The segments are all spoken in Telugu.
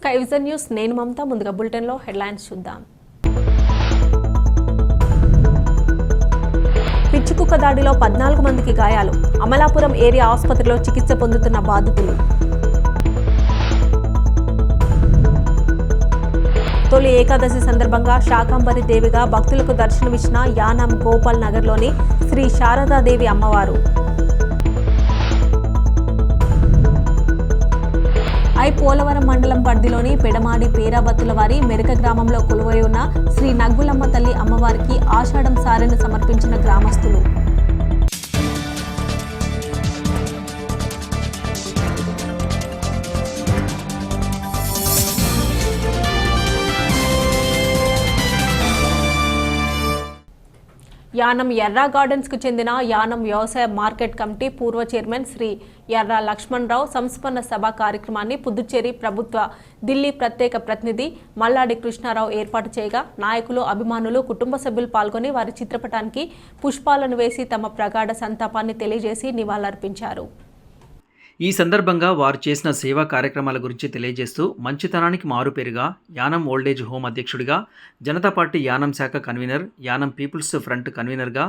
స్కై విజన్ న్యూస్ నేను మమత. ముందుగా బులెటిన్లో హెడ్లైన్స్ చూద్దాం. పిచ్చికుక్క దాడిలో 14 మందికి గాయాలు. అమలాపురం ఏరియా ఆసుపత్రిలో చికిత్స పొందుతున్న బాధితులు. తొలి ఏకాదశి సందర్భంగా శాకంబరి దేవిగా భక్తులకు దర్శనమిచ్చిన యానం గోపాల్ నగర్లోని శ్రీ శారదాదేవి అమ్మవారు. పోలవరం మండలం పరిధిలోని పెడమాడి పేరాబత్తుల వారి మెరక గ్రామంలో కొలువై ఉన్న శ్రీ నగ్గులమ్మ తల్లి అమ్మవారికి ఆషాఢం సారెను సమర్పించిన గ్రామస్తులు. యానం ఎర్రా గార్డెన్స్ కు చెందిన యానం వ్యవసాయ మార్కెట్ కమిటీ పూర్వ చైర్మన్ శ్రీ ఎర్రా లక్ష్మణరావు సంస్మరణ సభ కార్యక్రమాన్ని పుదుచ్చేరి ప్రభుత్వ ఢిల్లీ ప్రత్యేక ప్రతినిధి మల్లాడి కృష్ణారావు ఏర్పాటు చేయగా నాయకులు, అభిమానులు, కుటుంబ సభ్యులు పాల్గొని వారి చిత్రపటానికి పుష్పాలను వేసి తమ ప్రగాఢ సంతాపాన్ని తెలియజేసి నివాళులర్పించారు. ఈ సందర్భంగా వారు చేసిన సేవా కార్యక్రమాల గురించి తెలియజేస్తూ మంచితనానికి మారుపేరుగా యానం ఓల్డేజ్ హోమ్ అధ్యక్షుడిగా, జనతా పార్టీ యానం శాఖ కన్వీనర్, యానం పీపుల్స్ ఫ్రంట్ కన్వీనర్గా,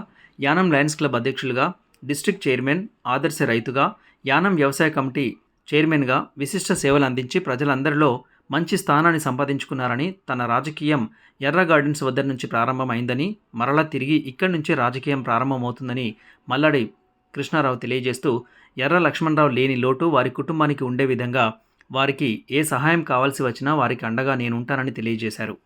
యానం లయన్స్ క్లబ్ అధ్యక్షులుగా, డిస్ట్రిక్ట్ చైర్మన్, ఆదర్శ రైతుగా, యానం వ్యవసాయ కమిటీ చైర్మన్గా విశిష్ట సేవలు అందించి ప్రజలందరిలో మంచి స్థానాన్ని సంపాదించుకున్నారని, తన రాజకీయం ఎర్రా గార్డెన్స్ వద్ద నుంచి ప్రారంభమైందని, మరలా తిరిగి ఇక్కడి నుంచే రాజకీయం ప్రారంభమవుతుందని మల్లాడి కృష్ణారావు తెలియజేస్తూ ఎర్ర లక్ష్మణరావు లేని లోటు వారి కుటుంబానికి ఉండే విధంగా వారికి ఏ సహాయం కావాల్సి వచ్చినా వారికి అండగా నేనుంటానని తెలియజేశారు.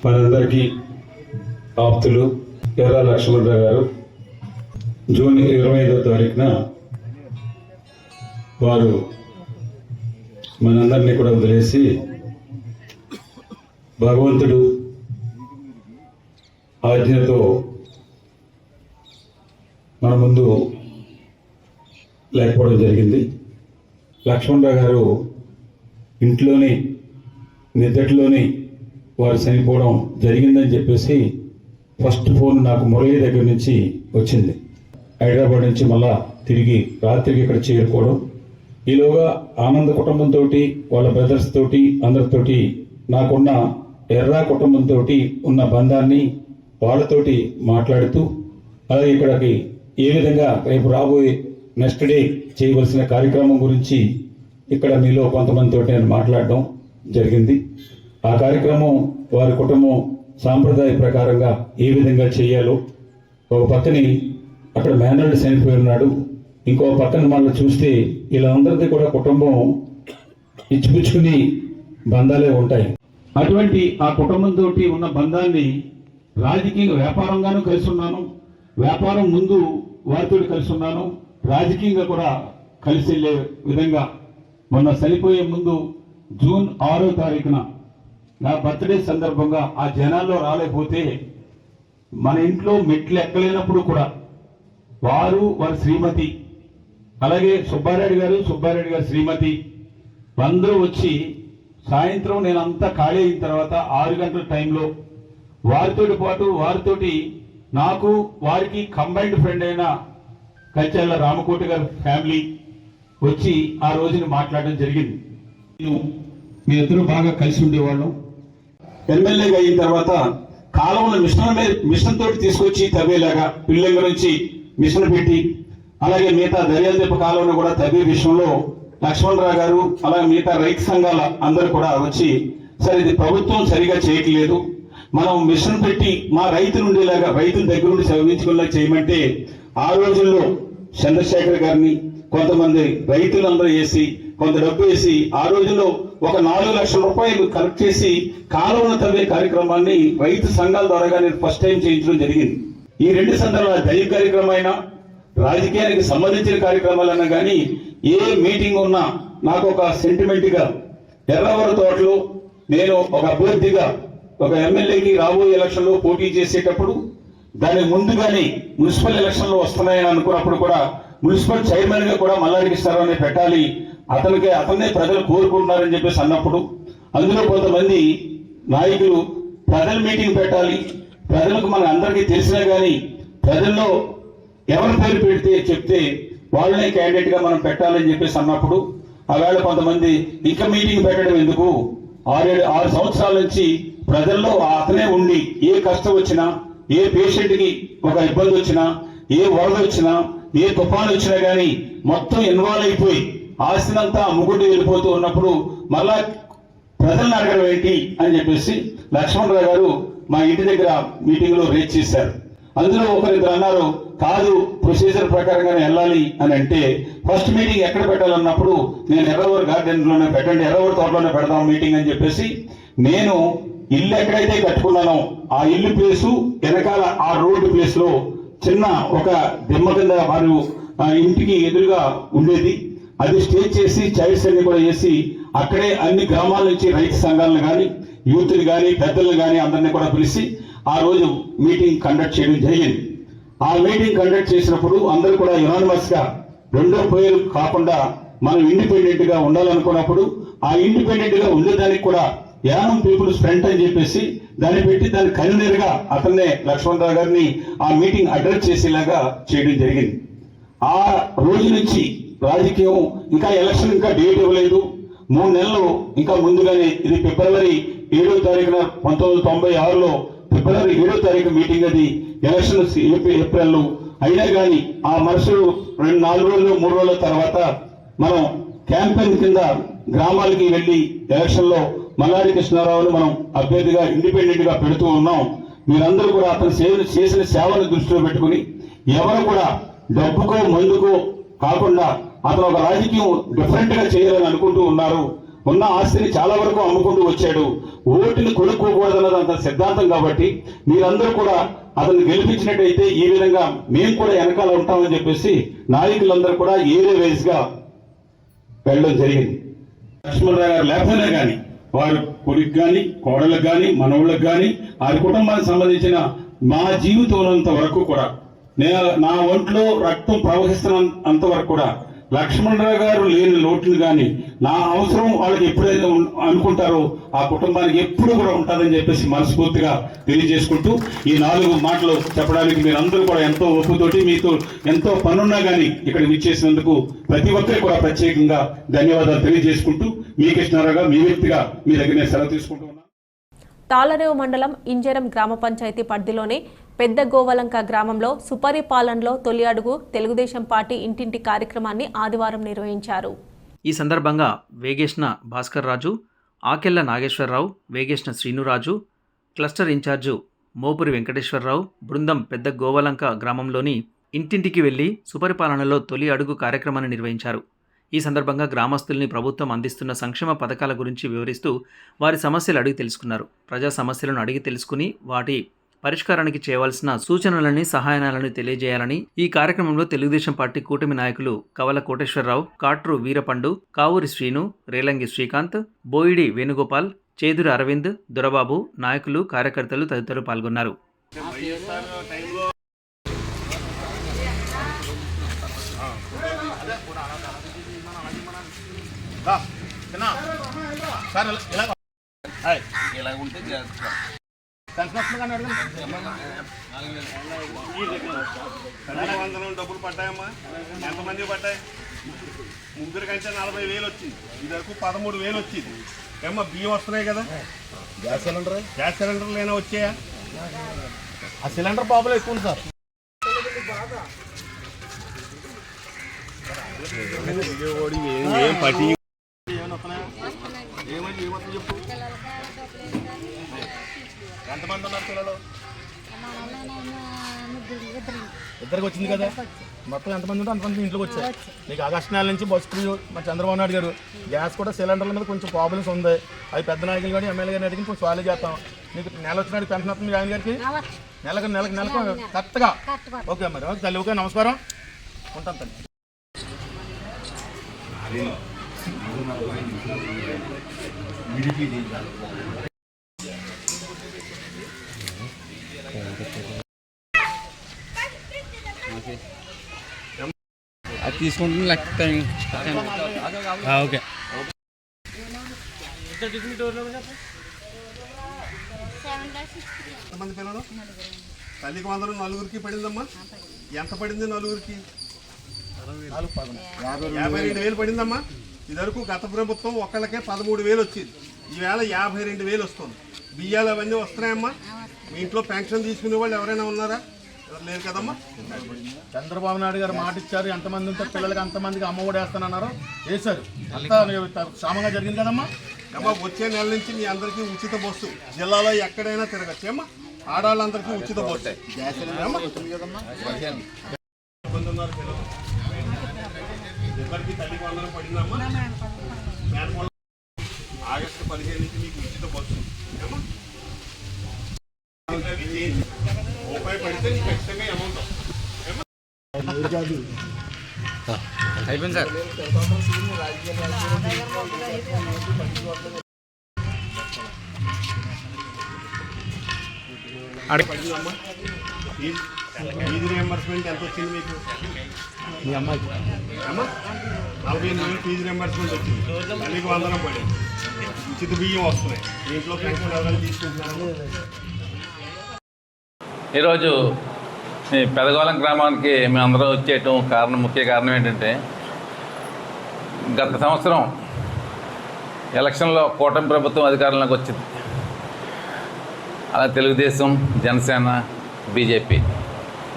మనందరికీ ఆప్తులు ఎర్రా లక్ష్మణరావు గారు జూన్ 25వ తారీఖున వారు మనందరినీ కూడా వదిలేసి భగవంతుడు ఆజ్ఞతో మన ముందు లేకపోవడం జరిగింది. లక్ష్మణరావు గారు ఇంట్లోని నిద్దట్లోని వారు చనిపోవడం జరిగిందని చెప్పేసి ఫస్ట్ ఫోన్ నాకు మురళి దగ్గర నుంచి వచ్చింది. హైదరాబాద్ నుంచి మళ్ళా తిరిగి రాత్రికి ఇక్కడ చేరుకోవడం. ఈలోగా ఆనంద కుటుంబంతో, వాళ్ళ బ్రదర్స్ తోటి, అందరితోటి నాకున్న ఎర్రా కుటుంబంతో ఉన్న బంధాన్ని వాళ్ళతోటి మాట్లాడుతూ, అలాగే ఇక్కడికి ఏ విధంగా రేపు రాబోయే నెక్స్ట్ డే చేయవలసిన కార్యక్రమం గురించి ఇక్కడ మీలో కొంతమందితో నేను మాట్లాడడం జరిగింది. ఆ కార్యక్రమం వారి కుటుంబం సాంప్రదాయ ప్రకారంగా ఏ విధంగా చేయాలో, ఒక పక్కని అక్కడ మేనల్డ్ చనిపోయి ఉన్నాడు, ఇంకో పక్కన మళ్ళీ చూస్తే వీళ్ళందరిది కూడా కుటుంబం ఇచ్చిపుచ్చుకుని బంధాలే ఉంటాయి. అటువంటి ఆ కుటుంబంతో ఉన్న బంధాన్ని రాజకీయ వ్యాపారంగానూ కలిసి ఉన్నాను, వ్యాపారం ముందు వారితో కలిసి ఉన్నాను, రాజకీయంగా కూడా కలిసి వెళ్ళే విధంగా మొన్న చనిపోయే ముందు జూన్ 6వ తారీఖున నా బర్త్డే సందర్భంగా ఆ జనాల్లో రాలేకపోతే మన ఇంట్లో మెట్లు ఎక్కలేనప్పుడు కూడా వారు, వారి శ్రీమతి, అలాగే సుబ్బారెడ్డి గారు శ్రీమతి అందరూ వచ్చి సాయంత్రం నేను అంతా ఖాళీ అయిన తర్వాత 6 గంటల టైంలో వారితోటి నాకు వారికి కంబైన్డ్ ఫ్రెండ్ అయిన కచ్చాల రామకోటి గారి ఫ్యామిలీ వచ్చి ఆ రోజుని మాట్లాడడం జరిగింది. మీ ఇద్దరు బాగా కలిసి ఉండేవాళ్ళం. ఎమ్మెల్యేగా అయిన తర్వాత కాలంలో మిషన్ తోటి తీసుకొచ్చి తవ్వేలాగా పిల్లల నుంచి మిషన్ పెట్టి, అలాగే మిగతా దర్యాలదీప కాలంలో కూడా తవ్వే విషయంలో లక్ష్మణరావు గారు, అలాగే మిగతా రైతు సంఘాల అందరూ కూడా వచ్చి, సరే ఇది ప్రభుత్వం సరిగా చేయట్లేదు, మనం మిషన్ పెట్టి మా రైతులు ఉండేలాగా, రైతుల దగ్గర నుండి చదివించుకునేలా చేయమంటే ఆ రోజుల్లో చంద్రశేఖర్ గారిని కొంతమంది రైతులందరూ వేసి కొంత డబ్బు వేసి ఆ రోజుల్లో ఒక 4 లక్షల రూపాయలు కలెక్ట్ చేసి కాలువను తవ్వే కార్యక్రమాన్ని రైతు సంఘాల ద్వారా నేను ఫస్ట్ టైం చేయించడం జరిగింది. ఈ 2 సందర్భాలు దైవ కార్యక్రమం అయినా రాజకీయానికి సంబంధించిన కార్యక్రమాలన్నా కానీ ఏ మీటింగ్ ఉన్నా నాకు ఒక సెంటిమెంట్గా ఎర్రవరం తోటలో నేను ఒక అభ్యర్థిగా ఒక ఎమ్మెల్యేకి రాబోయే ఎలక్షన్లో పోటీ చేసేటప్పుడు దానికి ముందుగానే మున్సిపల్ ఎలక్షన్లు వస్తున్నాయని అనుకున్నప్పుడు కూడా మున్సిపల్ చైర్మన్ గా కూడా మల్లాడి కృష్ణారావుని పెట్టాలి, అతన్నే ప్రజలు కోరుకుంటున్నారని చెప్పేసి అన్నప్పుడు అందులో కొంతమంది నాయకులు ప్రజల మీటింగ్ పెట్టాలి, ప్రజలకు మన అందరికీ తెలిసినా కానీ ప్రజల్లో ఎవరి పేరు పెడితే చెప్తే వాళ్ళనే క్యాండిడేట్ గా మనం పెట్టాలని చెప్పేసి అన్నప్పుడు ఆవేళ కొంతమంది ఇంకా మీటింగ్ పెట్టడం ఎందుకు, 6 సంవత్సరాల నుంచి ప్రజల్లో అతనే ఉండి ఏ కష్టం వచ్చినా ఏ పేషెంట్ కి ఒక ఇబ్బంది వచ్చినా ఏ వరద వచ్చినా ఏ తుఫాను వచ్చినా కానీ మొత్తం ఇన్వాల్వ్ అయిపోయి ఆస్తినంతా అమ్ముకుంటూ వెళ్ళిపోతూ ఉన్నప్పుడు మళ్ళా ప్రజలను అడగడం ఏంటి అని చెప్పేసి లక్ష్మణరావు గారు మా ఇంటి దగ్గర మీటింగ్ లో రేజ్ చేశారు. అందులో ఒకరిద్దరు అన్నారు కాదు ప్రొసీజర్ ప్రకారంగానే వెళ్ళాలి అని అంటే ఫస్ట్ మీటింగ్ ఎక్కడ పెట్టాలన్నప్పుడు నేను ఎర్రవరం గార్డెన్ లోనే పెట్టండి, ఎర్రవరం తోటలోనే పెడదాం మీటింగ్ అని చెప్పేసి నేను ఇల్లు ఎక్కడైతే కట్టుకున్నానో ఆ ఇల్లు ప్లేసు వెనకాల ఆ రోడ్డు ప్లేస్ లో చిన్న ఒక దిమ్మ కింద వారు ఇంటికి ఎదురుగా ఉండేది, అది స్టేజ్ చేసి చైర్స్ అన్ని కూడా వేసి అక్కడే అన్ని గ్రామాల నుంచి రైతు సంఘాలను కానీ యూత్ని కానీ పెద్దలను కానీ అందరినీ కూడా పిలిచి ఆ రోజు మీటింగ్ కండక్ట్ చేయడం జరిగింది. ఆ మీటింగ్ కండక్ట్ చేసినప్పుడు అందరూ కూడా యునానిమస్ గా రెండో పేరు కాకుండా మనం ఇండిపెండెంట్ గా ఉండాలనుకున్నప్పుడు ఆ ఇండిపెండెంట్ గా ఉండేదానికి కూడా యానం పీపుల్స్ ఫ్రంట్ అని చెప్పేసి దాన్ని పెట్టి దాన్ని కన్వీనర్ గా అతన్నే లక్ష్మణరావు గారిని ఆ మీటింగ్ అడ్రస్ చేసేలాగా చేయడం జరిగింది. ఆ రోజు నుంచి రాజకీయం ఇంకా ఎలక్షన్ ఇంకా డేట్ ఇవ్వలేదు, 3 నెలలు ఇంకా ముందుగానే ఇది ఫిబ్రవరి 7వ తారీఖున 1996లో ఫిబ్రవరి 7వ తారీఖు మీటింగ్ అది ఎలక్షన్ ఏప్రిల్ అయినా కానీ ఆ మరుసలు 4 రోజులు 3 రోజుల తర్వాత మనం క్యాంపెయిన్ కింద గ్రామాలకి వెళ్లి ఎలక్షన్ లో మల్లాడి కృష్ణారావును మనం అభ్యర్థిగా ఇండిపెండెంట్ గా పెడుతూ ఉన్నాం. మీరందరూ కూడా అతను చేసిన సేవను దృష్టిలో పెట్టుకుని ఎవరు కూడా డబ్బుకో మందుకో కాకుండా అతను ఒక రాజకీయం డిఫరెంట్ గా చేయాలని అనుకుంటూ ఉన్నారు. ఉన్న ఆస్తిని చాలా వరకు అమ్ముకుంటూ వచ్చాడు, ఓటుని కొనుక్కోకూడదన్నది అంత సిద్ధాంతం. కాబట్టి మీరందరూ కూడా అతన్ని గెలిపించినట్టయితే ఈ విధంగా మేము కూడా వెనకాల ఉంటామని చెప్పేసి నాయకులందరూ కూడా ఏరియా వైజ్ గా వెళ్ళడం జరిగింది. లక్ష్మణరావు గారు లేకపోయినా కానీ వారి కొడుకు కానీ కోడలకు కానీ మనవులకు కానీ వారి కుటుంబానికి సంబంధించిన మా జీవితం ఉన్నంత వరకు కూడా నా ఒంట్లో రక్తం ప్రవహిస్తున్నంత వరకు కూడా లక్ష్మణరావు గారు లేని లోటును కానీ నా అవసరం వాళ్ళకి ఎప్పుడైతే అనుకుంటారో ఆ కుటుంబానికి ఎప్పుడు కూడా ఉంటుందని చెప్పేసి మనస్ఫూర్తిగా తెలియజేసుకుంటూ ఈ 4 మాటలు చెప్పడానికి మీరందరూ కూడా ఎంతో ఒప్పుతోటి మీతో ఎంతో పనున్నా కానీ ఇక్కడ విచ్చేసినందుకు ప్రతి ఒక్కరికి కూడా ప్రత్యేకంగా ధన్యవాదాలు తెలియజేసుకుంటూ మీ కృష్ణారావుగా మీ వ్యక్తిగా మీ దగ్గర నేను సెలవు తీసుకుంటూ ఉన్నాను. తాళరేవు మండలం ఇంజరం గ్రామ పంచాయతీ పరిధిలోని పెద్ద గోవలంక గ్రామంలో సుపరిపాలనలో తొలి అడుగు తెలుగుదేశం పార్టీ ఇంటింటి కార్యక్రమాన్ని ఆదివారం నిర్వహించారు. ఈ సందర్భంగా వేగేష్ణ భాస్కర్ రాజు, ఆకెళ్ల నాగేశ్వరరావు, వేగేష్ణ శ్రీనురాజు, క్లస్టర్ ఇన్ఛార్జు మోపురి వెంకటేశ్వరరావు బృందం పెద్ద గోవలంక గ్రామంలోని ఇంటింటికి వెళ్లి సుపరిపాలనలో తొలి అడుగు కార్యక్రమాన్ని నిర్వహించారు. ఈ సందర్భంగా గ్రామస్తుల్ని ప్రభుత్వం అందిస్తున్న సంక్షేమ పథకాల గురించి వివరిస్తూ వారి సమస్యలు అడిగి తెలుసుకున్నారు. ప్రజా సమస్యలను అడిగి తెలుసుకుని వాటి పరిష్కారానికి చేయవలసిన సూచనలని సహాయాలను తెలియజేయాలని ఈ కార్యక్రమంలో తెలుగుదేశం పార్టీ కూటమి నాయకులు కవల కోటేశ్వరరావు, కాట్రు వీరపండు, కావూరి శ్రీను, రేలంగి శ్రీకాంత్, బోయిడి వేణుగోపాల్, చేదురి అరవింద్, దొరబాబు, నాయకులు, కార్యకర్తలు తదితరులు పాల్గొన్నారు. డబ్బులు పడ్డాయమ్మా, ఎంతమంది పడ్డాయి? ముగ్గురు కంటే 40,000 వచ్చింది. ఇది వరకు 13,000 వచ్చింది. ఏమో బియ్యం వస్తున్నాయి కదా, గ్యాస్ సిలిండర్లు అయినా వచ్చాయా? ఆ సిలిండర్ ప్రాబ్లం ఎక్కువ ఉంది సార్. ఏం పట్టి ఏమని చెప్పు. ఎంతమంది ఉన్నారు పిల్లలు? ఇద్దరికి వచ్చింది కదా, మొత్తం ఎంతమంది ఉంటే అంతమంది ఇంట్లోకి వచ్చారు. నీకు ఆగస్టు నెల నుంచి బస్సు ఫ్రీ. మా చంద్రబాబు నాయుడు గారు గ్యాస్ కూడా సిలిండర్ల మీద కొంచెం ప్రాబ్లమ్స్ ఉంది, అవి పెద్ద నాయకులు కానీ ఎమ్మెల్యే గారిని అడిగి కొంచెం సాల్వ్ చేస్తాం. నీకు నెల వచ్చినాడు పెన్షన్ వస్తుంది ఆయన గారికి, నెలకు కరెక్ట్గా. ఓకే మరి, ఓకే తల్లి, ఓకే నమస్కారం, ఉంటాను తల్లి. అది తీసుకుంటుంది లెక్క. ఓకే ఎంతమంది పిల్లలు? తల్లికి 104కి పడిందమ్మా. ఎంత పడింది నలుగురికి? 52,000 పడిందమ్మా. ఇదివరకు గత ప్రభుత్వం ఒకళ్ళకే 13,000 వచ్చింది, ఈవేళ 52,000 వస్తుంది. బియ్యాలు అవన్నీ వస్తున్నాయమ్మా. మీ ఇంట్లో పెన్షన్ తీసుకునే వాళ్ళు ఎవరైనా ఉన్నారా? ఎవరు లేరు కదమ్మా. చంద్రబాబు నాయుడు గారు మాట ఇచ్చారు, ఎంతమంది ఉంటే పిల్లలకి అంతమందికి అమ్మఒడి వేస్తానన్నారు, వేశారు. అంతా క్షేమంగా జరిగింది కదమ్మా. అమ్మా వచ్చే నెల నుంచి మీ అందరికీ ఉచిత బస్సు, జిల్లాలో ఎక్కడైనా తిరగచ్చు అమ్మా. ఆడవాళ్ళందరికీ ఉచిత బస్సు. ఇద్దరికి తల్లికి 100 పడిందమ్మా. ఆగస్టు 15 నుంచి మీకు ఉచిత బస్సు అమ్మా. రూపాయి పడితే నీకు ఖచ్చితంగా అమౌంట్ అయిపోయింది సార్. పడిందమ్మా. ఫీజు రియంబర్స్మెంట్ ఎంత వచ్చింది మీకు? మీ అమ్మాయికి అమ్మా 48,000 ఫీజు రియంబర్స్మెంట్ వచ్చింది. తల్లికి 100 పడింది. ఉచిత బియ్యం వస్తున్నాయి. మీ ఇంట్లో పెన్షన్ ఎవరైనా తీసుకుంటున్నారు? ఈరోజు ఈ పెదగోళం గ్రామానికి మేమందరం వచ్చేయటం ముఖ్య కారణం ఏంటంటే, గత సంవత్సరం ఎలక్షన్లో కూటమి ప్రభుత్వం అధికారంలోకి వచ్చింది. అలా తెలుగుదేశం, జనసేన, బీజేపీ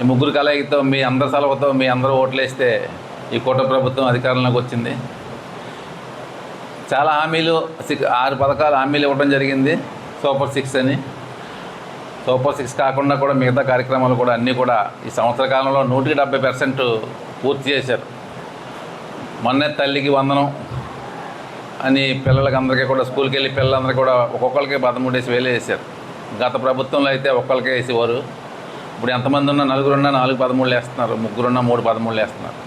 ఈ ముగ్గురు కలయికతో మీ అందరి సలహాతో మీ అందరూ ఓట్లేస్తే ఈ కూటమి ప్రభుత్వం అధికారంలోకి వచ్చింది. చాలా హామీలు 6 పథకాలు హామీలు ఇవ్వడం జరిగింది. సూపర్ 6 అని. సూపర్ 6 కాకుండా కూడా మిగతా కార్యక్రమాలు కూడా అన్నీ కూడా ఈ సంవత్సర కాలంలో 170% పూర్తి చేశారు. మొన్నే తల్లికి 100 అని పిల్లలకి అందరికీ కూడా, స్కూల్కి వెళ్ళి పిల్లలందరికీ కూడా ఒక్కొక్కరికి 13,000 వేసారు. గత ప్రభుత్వంలో అయితే ఒక్కరికే వేసేవారు. ఇప్పుడు ఎంతమంది ఉన్నా, నలుగురున్నా 4 13 వేస్తున్నారు, ముగ్గురున్నా 3 13 వేస్తున్నారు.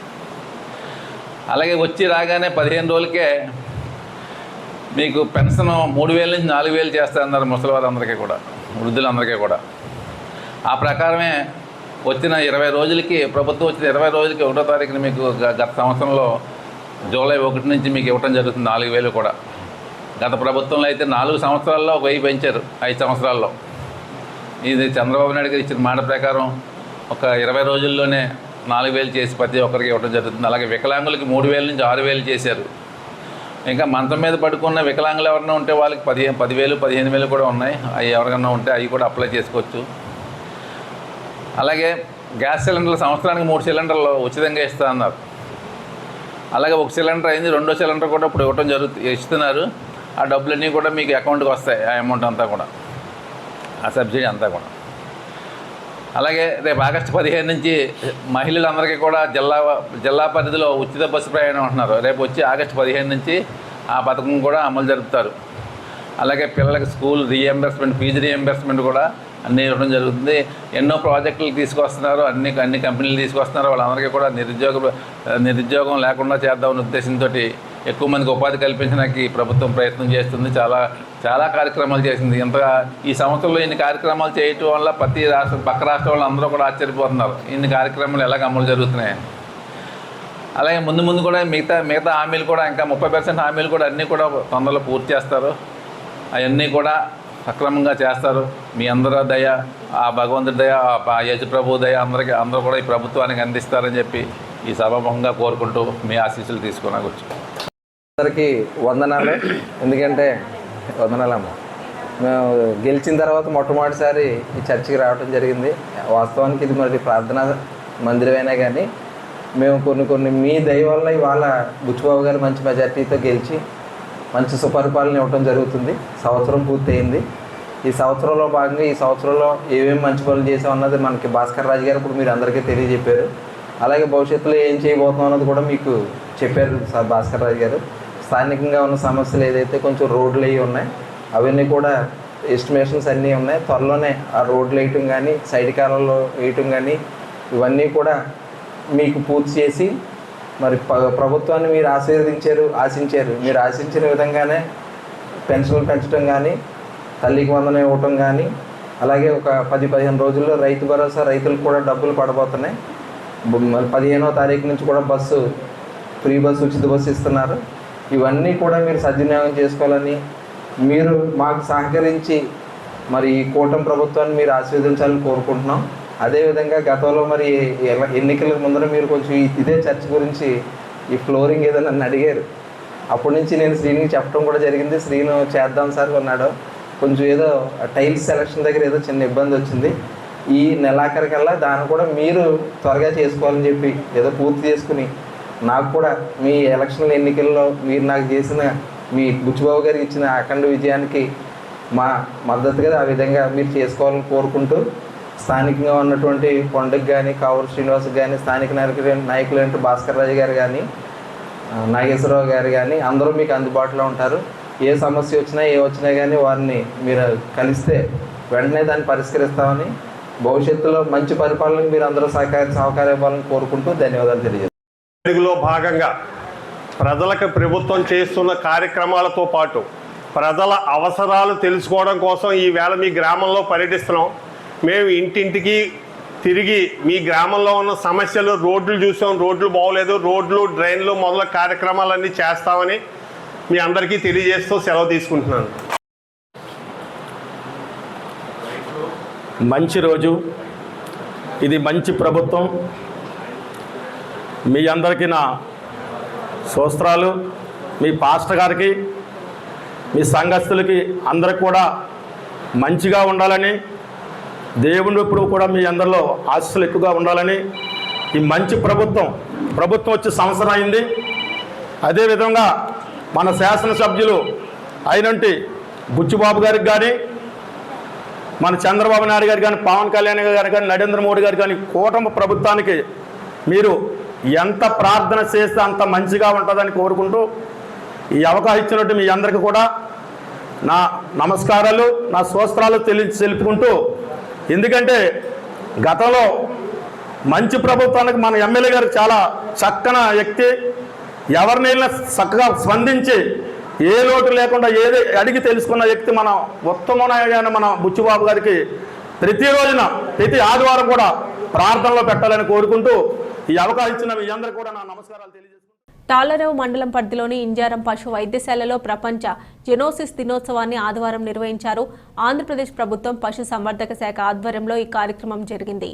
అలాగే వచ్చి రాగానే 15 రోజులకే మీకు పెన్షన్ 3,000 నుంచి 4,000 చేస్తారన్నారు ముసలివారందరికీ కూడా, వృద్ధులందరికీ కూడా. ఆ ప్రకారమే వచ్చిన 20 రోజులకి, ప్రభుత్వం వచ్చిన 20 రోజులకి 1వ తారీఖున మీకు గత సంవత్సరంలో జూలై 1 నుంచి మీకు ఇవ్వడం జరుగుతుంది 4,000 కూడా. గత ప్రభుత్వంలో అయితే 4 సంవత్సరాల్లో 1,000 పెంచారు, 5 సంవత్సరాల్లో. ఇది చంద్రబాబు నాయుడు గారు ఇచ్చిన మాట ప్రకారం ఒక 20 రోజుల్లోనే 4,000 చేసి ప్రతి ఒక్కరికి ఇవ్వడం జరుగుతుంది. అలాగే వికలాంగులకి 3,000 నుంచి 6,000 చేశారు. ఇంకా మంచం మీద పడుకున్న వికలాంగులు ఎవరైనా ఉంటే వాళ్ళకి 10,000 15,000 కూడా ఉన్నాయి. అవి ఎవరికన్నా ఉంటే అవి కూడా అప్లై చేసుకోవచ్చు. అలాగే గ్యాస్ సిలిండర్లు సంవత్సరానికి 3 సిలిండర్లు ఉచితంగా ఇస్తా అన్నారు. అలాగే 1 సిలిండర్ అయింది, 2వ సిలిండర్ కూడా ఇప్పుడు ఇస్తున్నారు. ఆ డబ్బులన్నీ కూడా మీకు అకౌంట్కి వస్తాయి, ఆ అమౌంట్ అంతా కూడా, ఆ సబ్సిడీ అంతా కూడా. అలాగే రేపు ఆగస్టు 15 నుంచి మహిళలందరికీ కూడా జిల్లా పరిధిలో ఉచిత బస్సు ప్రయాణం అంటున్నారు. రేపు వచ్చి ఆగస్టు 15 నుంచి ఆ పథకం కూడా అమలు జరుపుతారు. అలాగే పిల్లలకి స్కూల్ రీఎంబర్స్మెంట్, ఫీజు రీఎంబర్స్మెంట్ కూడా అన్నీ ఇవ్వడం జరుగుతుంది. ఎన్నో ప్రాజెక్టులు తీసుకొస్తున్నారు, అన్ని కంపెనీలు తీసుకొస్తున్నారు. వాళ్ళందరికీ కూడా నిరుద్యోగం లేకుండా చేద్దామనే ఉద్దేశంతో ఎక్కువ మందికి ఉపాధి కల్పించడానికి ప్రభుత్వం ప్రయత్నం చేస్తుంది. చాలా కార్యక్రమాలు చేసింది. ఇంతగా ఈ సంవత్సరంలో ఇన్ని కార్యక్రమాలు చేయటం వల్ల పక్క రాష్ట్రం వాళ్ళు అందరూ కూడా ఆశ్చర్యపోతున్నారు, ఇన్ని కార్యక్రమాలు ఎలాగ అమలు జరుగుతున్నాయి. అలాగే ముందు కూడా మిగతా హామీలు కూడా, ఇంకా 30% హామీలు కూడా అన్నీ కూడా తొందరలో పూర్తి చేస్తారు. అవన్నీ కూడా సక్రమంగా చేస్తారు. మీ అందరూ దయ, ఆ భగవంతుడి దయ, ఆ యేసు ప్రభు దయ అందరూ కూడా ఈ ప్రభుత్వానికి అందిస్తారని చెప్పి ఈ సభాముఖంగా కోరుకుంటూ మీ ఆశీస్సులు తీసుకున్నాకొచ్చు. అందరికీ వందనాలు. ఎందుకంటే వందనాలమ్మ, మేము గెలిచిన తర్వాత మొట్టమొదటిసారి ఈ చర్చికి రావడం జరిగింది. వాస్తవానికి ఇది మరి ప్రార్థనా మందిరమైనా కానీ మేము కొన్ని మీ దయ వల్ల ఇవాళ బుచ్చిబాబు గారు మంచి మెజార్టీతో గెలిచి మంచి సుపరిపాలన ఇవ్వడం జరుగుతుంది. సంవత్సరం పూర్తయింది. ఈ సంవత్సరంలో భాగంగా ఈ సంవత్సరంలో ఏమేమి మంచి పనులు చేసామన్నది మనకి భాస్కర్ రాజు గారు ఇప్పుడు మీరు అందరికీ తెలియజెప్పారు. అలాగే భవిష్యత్తులో ఏం చేయబోతున్నాం అన్నది కూడా మీకు చెప్పారు భాస్కర్ రాజు గారు. స్థానికంగా ఉన్న సమస్యలు ఏదైతే కొంచెం రోడ్లు అవి ఉన్నాయి అవన్నీ కూడా ఎస్టిమేషన్స్ అన్నీ ఉన్నాయి. త్వరలోనే ఆ రోడ్లు వేయటం కానీ సైడ్ కాలంలో వేయటం కానీ ఇవన్నీ కూడా మీకు పూర్తి చేసి మరి ప్రభుత్వాన్ని మీరు ఆశించారు. మీరు ఆశించిన విధంగానే పెన్షన్లు పెంచడం కానీ తల్లికి వందనం ఇవ్వటం కానీ అలాగే ఒక 10-15 రోజుల్లో రైతు భరోసా రైతులకు కూడా డబ్బులు పడబోతున్నాయి. 15వ తారీఖు నుంచి కూడా ఫ్రీ బస్సు ఉచిత బస్సు ఇస్తున్నారు. ఇవన్నీ కూడా మీరు సద్వినియోగం చేసుకోవాలని మీరు మాకు సహకరించి మరి ఈ కూటమి ప్రభుత్వాన్ని మీరు ఆశీర్వదించాలని కోరుకుంటున్నాం. అదేవిధంగా గతంలో మరి ఎన్నికల ముందర మీరు కొంచెం ఇదే చర్చ గురించి ఈ ఫ్లోరింగ్ ఏదో నన్ను అడిగారు. అప్పటి నుంచి నేను శ్రీనికి చెప్పడం కూడా జరిగింది. శ్రీను చేద్దాం సార్ అన్నాడు. కొంచెం ఏదో టైల్స్ సెలక్షన్ దగ్గర ఏదో చిన్న ఇబ్బంది వచ్చింది. ఈ నెలాఖరికల్లా దాన్ని కూడా మీరు త్వరగా చేసుకోవాలని చెప్పి ఏదో పూర్తి చేసుకుని నాకు కూడా మీ ఎలక్షన్ ఎన్నికల్లో మీరు నాకు చేసిన మీ బుచ్చిబాబు గారికి ఇచ్చిన అఖండ విజయానికి మా మద్దతుగా ఆ విధంగా మీరు చేసుకోవాలని కోరుకుంటూ స్థానికంగా ఉన్నటువంటి కొండకి కానీ కావూరు శ్రీనివాస్ కానీ స్థానిక నాయకులు అంటే భాస్కర్ రాజు గారు కానీ నాగేశ్వరరావు గారు కానీ అందరూ మీకు అందుబాటులో ఉంటారు. ఏ సమస్య వచ్చినా కానీ వారిని మీరు కలిస్తే వెంటనే దాన్ని పరిష్కరిస్తామని భవిష్యత్తులో మంచి పరిపాలనకు మీరు అందరూ సహకారం ఇవ్వాలని కోరుకుంటూ ధన్యవాదాలు తెలియజేస్తాను. తెలుగులో భాగంగా ప్రజలకు ప్రభుత్వం చేస్తున్న కార్యక్రమాలతో పాటు ప్రజల అవసరాలు తెలుసుకోవడం కోసం ఈవేళ మీ గ్రామంలో పర్యటిస్తున్నాం. మేము ఇంటింటికి తిరిగి మీ గ్రామంలో ఉన్న సమస్యలు, రోడ్లు చూసాం, రోడ్లు బాగోలేదు, రోడ్లు డ్రైన్లు మొదలగు కార్యక్రమాలన్నీ చేస్తామని మీ అందరికీ తెలియజేస్తూ సెలవు తీసుకుంటున్నాను. మంచి రోజు ఇది, మంచి ప్రభుత్వం. మీ అందరికీ నా స్తోత్రాలు. మీ పాస్టర్ గారికి, మీ సంఘస్థులకి అందరికి కూడా మంచిగా ఉండాలని, దేవుడు ఎప్పుడు కూడా మీ అందరిలో ఆశీస్సులు ఎక్కువగా ఉండాలని, ఈ మంచి ప్రభుత్వం వచ్చి సంవత్సరం అయింది. అదేవిధంగా మన శాసనసభ్యులు అయినంటి బుచ్చిబాబు గారికి కానీ, మన చంద్రబాబు నాయుడు గారు కానీ, పవన్ కళ్యాణ్ గారు కానీ, నరేంద్ర మోడీ గారు కానీ, కూటమి ప్రభుత్వానికి మీరు ఎంత ప్రార్థన చేస్తే అంత మంచిగా ఉంటుందని కోరుకుంటూ ఈ అవకాశం ఇచ్చినట్టు మీ అందరికీ కూడా నా నమస్కారాలు, నా స్తోత్రాలు తెలుపుకుంటూ, ఎందుకంటే గతంలో మంచి ప్రభుత్వానికి మన ఎమ్మెల్యే గారు చాలా చక్కన వ్యక్తి, ఎవరినైనా చక్కగా స్పందించి ఏ లోటు లేకుండా ఏది అడిగి తెలుసుకున్న వ్యక్తి మన ఉత్తమమైన మన బుచ్చిబాబు గారికి ప్రతి ఆదివారం కూడా ప్రార్థనలో పెట్టాలని కోరుకుంటూ ఈ అవకాశం ఇచ్చిన మీ అందరికీ కూడా నా నమస్కారాలు తెలియజేస్తున్నాను. తాళరేవు మండలం పరిధిలోని ఇంజారం పశు వైద్యశాలలో ప్రపంచ జెనోసిస్ దినోత్సవాన్ని ఆదివారం నిర్వహించారు. ఆంధ్రప్రదేశ్ ప్రభుత్వం పశు సంవర్ధక శాఖ ఆధ్వర్యంలో ఈ కార్యక్రమం జరిగింది.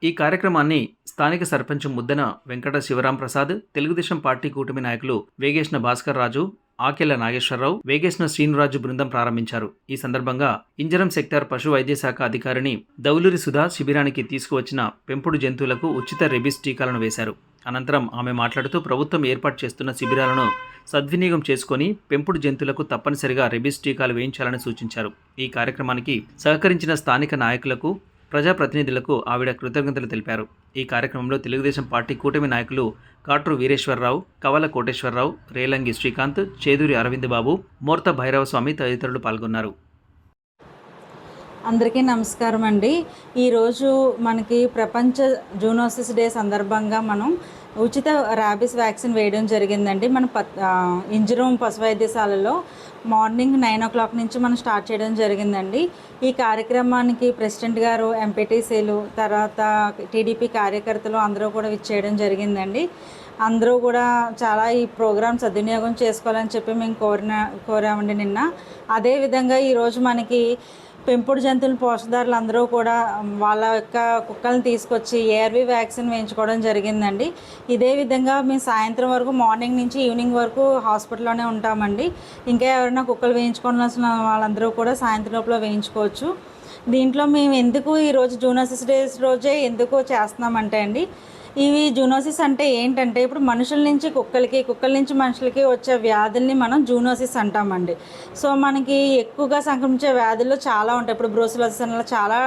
ఈ కార్యక్రమాన్ని స్థానిక సర్పంచ్ ముద్దన వెంకట శివరాం ప్రసాద్, తెలుగుదేశం పార్టీ కూటమి నాయకులు వేగేష్ణ భాస్కర్ రాజు, ఆకెళ్ల నాగేశ్వరరావు, వేగేష్ణ శ్రీనురాజు బృందం ప్రారంభించారు. ఈ సందర్భంగా ఇంజరం సెక్టార్ పశు వైద్య శాఖ అధికారిని దౌలూరి సుధా శిబిరానికి తీసుకువచ్చిన పెంపుడు జంతువులకు ఉచిత రెబీస్ టీకాలను వేశారు. అనంతరం ఆమె మాట్లాడుతూ ప్రభుత్వం ఏర్పాటు చేస్తున్న శిబిరాలను సద్వినియోగం చేసుకుని పెంపుడు జంతువులకు తప్పనిసరిగా రెబీస్ టీకాలు వేయించాలని సూచించారు. ఈ కార్యక్రమానికి సహకరించిన స్థానిక నాయకులకు, ప్రజాప్రతినిధులకు ఆవిడ కృతజ్ఞతలు తెలిపారు. ఈ కార్యక్రమంలో తెలుగుదేశం పార్టీ కూటమి నాయకులు కాట్రు వీరేశ్వరరావు, కవల కోటేశ్వరరావు, రేలంగి శ్రీకాంత్, చేదూరి అరవింద్ బాబు, మూర్త భైరవస్వామి తదితరులు పాల్గొన్నారు. అందరికీ నమస్కారం అండి. ఈరోజు మనకి ప్రపంచ జూనోసిస్ డే సందర్భంగా మనం ఉచిత ర్యాబీస్ వ్యాక్సిన్ వేయడం జరిగిందండి. మన ఇంజరం పశు వైద్యశాలలో మార్నింగ్ 9 o'clock నుంచి మనం స్టార్ట్ చేయడం జరిగిందండి. ఈ కార్యక్రమానికి ప్రెసిడెంట్ గారు, ఎంపీటీసీలు, తర్వాత టీడీపీ కార్యకర్తలు అందరూ కూడా విచ్చేయడం జరిగిందండి. అందరూ కూడా చాలా ఈ ప్రోగ్రాం సద్వినియోగం చేసుకోవాలని చెప్పి మేము కోరామండి నిన్న. అదేవిధంగా ఈరోజు మనకి పెంపుడు జంతువుల పోషకాదారులు అందరూ కూడా వాళ్ళ యొక్క కుక్కలను తీసుకొచ్చి ఏఆర్వి వ్యాక్సిన్ వేయించుకోవడం జరిగిందండి. ఇదే విధంగా మేము సాయంత్రం వరకు, మార్నింగ్ నుంచి ఈవినింగ్ వరకు హాస్పిటల్లోనే ఉంటామండి. ఇంకా ఎవరైనా కుక్కలు వేయించుకోవాల్సిన వాళ్ళందరూ కూడా సాయంత్రం లోపల వేయించుకోవచ్చు. దీంట్లో మేము ఎందుకు ఈరోజు జూనోసిస్ డేస్ రోజే ఎందుకు చేస్తున్నామంటే అండి, ఇవి జూనోసిస్ అంటే ఏంటంటే ఇప్పుడు మనుషుల నుంచి కుక్కలకి, కుక్కల నుంచి మనుషులకి వచ్చే వ్యాధుల్ని మనం జూనోసిస్ అంటామండి. సో మనకి ఎక్కువగా సంక్రమించే వ్యాధుల్లో చాలా ఉంటాయి. ఇప్పుడు బ్రూసిలోసిస్ అలా చాలా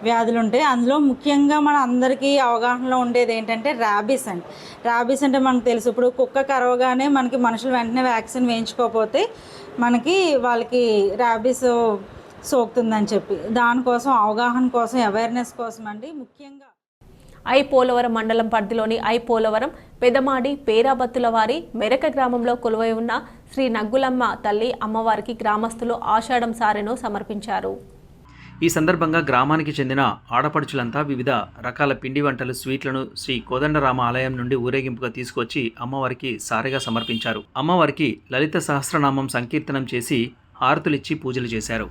వ్యాధులు ఉంటాయి. అందులో ముఖ్యంగా మన అందరికీ అవగాహనలో ఉండేది ఏంటంటే ర్యాబీస్ అండి. ర్యాబీస్ అంటే మనకు తెలుసు, ఇప్పుడు కుక్క కరవగానే మనకి మనుషులు వెంటనే వ్యాక్సిన్ వేయించుకోకపోతే మనకి వాళ్ళకి ర్యాబీస్ సోకుతుందని చెప్పి దానికోసం అవగాహన కోసం అవేర్నెస్ కోసం అండి. ముఖ్యంగా పోలవరం మండలం పరిధిలోని పోలవరం పెదమాడి పేరాబత్తుల వారి మెరక గ్రామంలో కొలువై ఉన్న శ్రీ నగ్గులమ్మ తల్లి అమ్మవారికి గ్రామస్తులు ఆషాఢం సారెను సమర్పించారు. ఈ సందర్భంగా గ్రామానికి చెందిన ఆడపడుచులంతా వివిధ రకాల పిండి వంటలు, స్వీట్లను శ్రీ కోదండరామ ఆలయం నుండి ఊరేగింపుగా తీసుకొచ్చి అమ్మవారికి సారెగా సమర్పించారు. అమ్మవారికి లలిత సహస్రనామం సంకీర్తనం చేసి హారతులిచ్చి పూజలు చేశారు.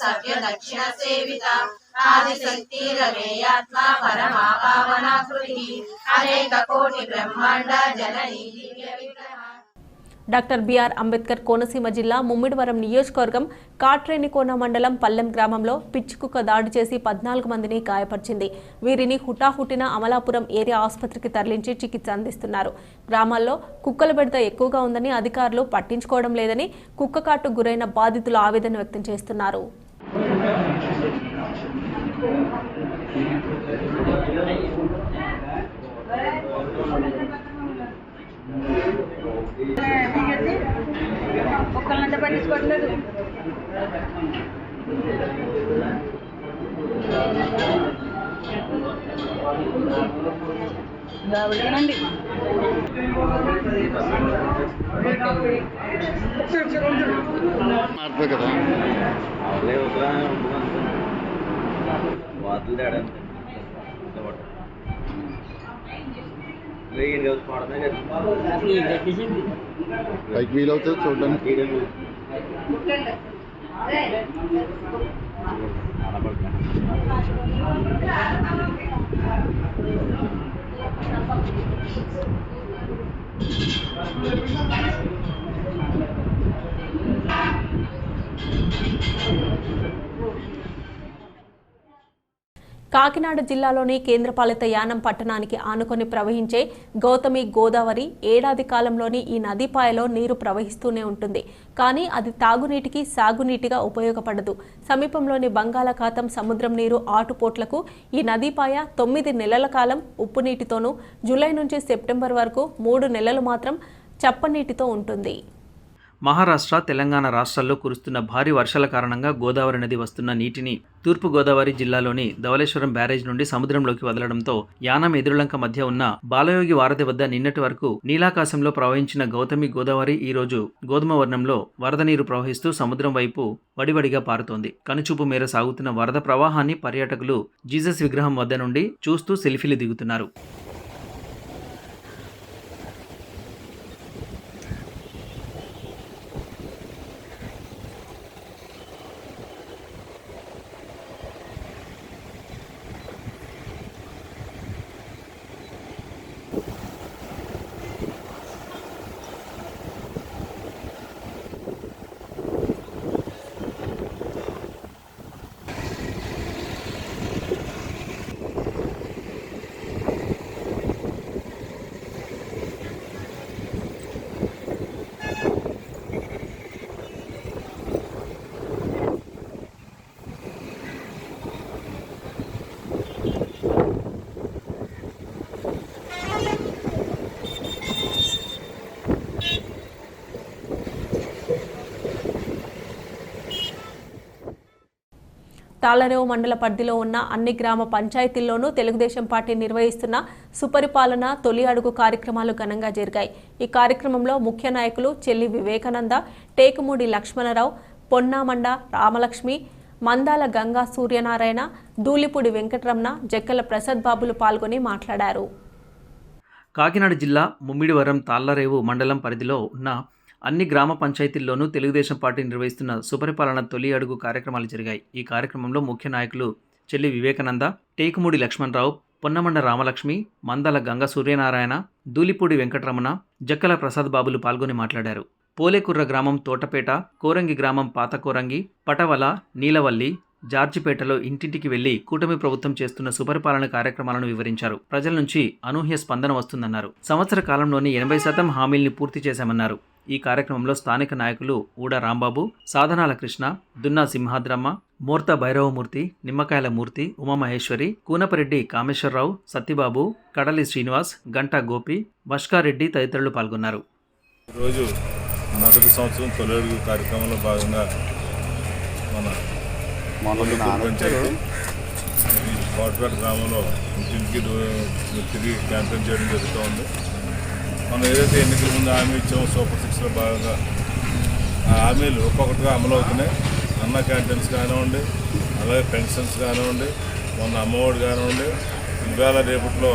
సవ్య దక్షిణ సేవిత ఆదిశక్తి రమేయాత్మ పరమా పావనాకృతి అనేక కోటి బ్రహ్మాండ జననీ దివ్య విగ్రహ. డాక్టర్ బిఆర్ అంబేద్కర్ కోనసీమ జిల్లా ముమ్మిడివరం నియోజకవర్గం కాట్రేనికోన మండలం పల్లెం గ్రామంలో పిచ్చికుక్క దాడి చేసి 14 మందిని గాయపరిచింది. వీరిని హుటాహుటిన అమలాపురం ఏరియా ఆసుపత్రికి తరలించి చికిత్స అందిస్తున్నారు. గ్రామాల్లో కుక్కల బెడద ఎక్కువగా ఉందని అధికారులు పట్టించుకోవడం లేదని కుక్క కాటుకు గురైన బాధితులు ఆవేదన వ్యక్తం చేస్తున్నారు. ఒక్కళ్ళంతా పట్టించుకోవట్లేదు. కదా పైకి వీలవుతుంది చూడడానికి. కాకినాడ జిల్లాలోని కేంద్రపాలిత యానం పట్టణానికి ఆనుకొని ప్రవహించే గౌతమి గోదావరి ఏడాది కాలంలోని ఈ నదీపాయలో నీరు ప్రవహిస్తూనే ఉంటుంది. కానీ అది తాగునీటికి, సాగునీటిగా ఉపయోగపడదు. సమీపంలోని బంగాళాఖాతం సముద్రం నీరు ఆటుపోట్లకు ఈ నదీపాయ 9 నెలల కాలం ఉప్పు నీటితోనూ, జూలై నుంచి సెప్టెంబర్ వరకు 3 నెలలు మాత్రం చప్పనీటితో ఉంటుంది. మహారాష్ట్ర, తెలంగాణ రాష్ట్రాల్లో కురుస్తున్న భారీ వర్షాల కారణంగా గోదావరి నది వస్తున్న నీటిని తూర్పు గోదావరి జిల్లాలోని ధవళేశ్వరం బ్యారేజ్ నుండి సముద్రంలోకి వదలడంతో యానం ఎదురులంక మధ్య ఉన్న బాలయోగి వారధి వద్ద నిన్నటి వరకు నీలాకాశంలో ప్రవహించిన గౌతమి గోదావరి ఈ రోజు గోధుమ వర్ణంలో వరద నీరు ప్రవహిస్తూ సముద్రం వైపు వడివడిగా పారుతోంది. కనుచూపు మేర సాగుతున్న వరద ప్రవాహాన్ని పర్యాటకులు జీసస్ విగ్రహం వద్ద నుండి చూస్తూ సెల్ఫీలు దిగుతున్నారు. తాళరేవు మండల పరిధిలో ఉన్న అన్ని గ్రామ పంచాయతీల్లోనూ తెలుగుదేశం పార్టీ నిర్వహిస్తున్న సుపరిపాలన తొలి అడుగు కార్యక్రమాలు ఘనంగా జరిగాయి. ఈ కార్యక్రమంలో ముఖ్య నాయకులు చెల్లి వివేకానంద, టేకుమూడి లక్ష్మణరావు, పొన్నామండ రామలక్ష్మి, మందాల గంగా సూర్యనారాయణ, దూలిపూడి వెంకటరమణ, జక్కల ప్రసాద్ బాబులు పాల్గొని మాట్లాడారు. కాకినాడ జిల్లా ముమ్మిడివరం తాళ్లరేవు మండలం పరిధిలో ఉన్న అన్ని గ్రామ పంచాయతీల్లోనూ తెలుగుదేశం పార్టీ నిర్వహిస్తున్న సుపరిపాలన తొలి అడుగు కార్యక్రమాలు జరిగాయి. ఈ కార్యక్రమంలో ముఖ్య నాయకులు చెల్లి వివేకానంద, టేకుమూడి లక్ష్మణరావు, పొన్నమండ రామలక్ష్మి, మందల గంగ సూర్యనారాయణ, దూలిపూడి వెంకటరమణ, జక్కల ప్రసాద్ బాబులు పాల్గొని మాట్లాడారు. పోలేకుర్ర గ్రామం తోటపేట, కోరంగి గ్రామం పాత కోరంగి, పటవల, నీలవల్లి, జార్జిపేటలో ఇంటింటికి వెళ్లి కూటమి ప్రభుత్వం చేస్తున్న సుపరిపాలన కార్యక్రమాలను వివరించారు. ప్రజల నుంచి అనూహ్య స్పందన వస్తుందన్నారు. సంవత్సర కాలంలోని 80% హామీల్ని పూర్తి చేశామన్నారు. ఈ కార్యక్రమంలో స్థానిక నాయకులు ఊడ రాంబాబు, సాధనాల కృష్ణ, దున్నా సింహాద్రమ్మ, మూర్త భైరవమూర్తి, నిమ్మకాయల మూర్తి, ఉమామహేశ్వరి, కూనపరెడ్డి కామేశ్వరరావు, సత్యబాబు, కడలి శ్రీనివాస్, గంటా గోపి, బష్కారెడ్డి తదితరులు పాల్గొన్నారు. ఈరోజు మొదటి సంవత్సరం తొలి అడుగు కార్యక్రమంలో భాగంగా మన పంచాయతీ కోటపేట గ్రామంలో ఇంటింటికి తిరిగి క్యాంపెయిన్ చేయడం జరుగుతూ ఉంది. మనం ఏదైతే ఎన్నికల ముందు హామీ ఇచ్చామో సూపర్ 6లో భాగంగా ఆ హామీలు ఒక్కొక్కటిగా అమలు అవుతున్నాయి. అన్న క్యాంటీన్స్ కానివ్వండి, అలాగే పెన్షన్స్ కానివ్వండి, మొన్న అమ్మఒడి కానివ్వండి, ఇవాళ రేపట్లో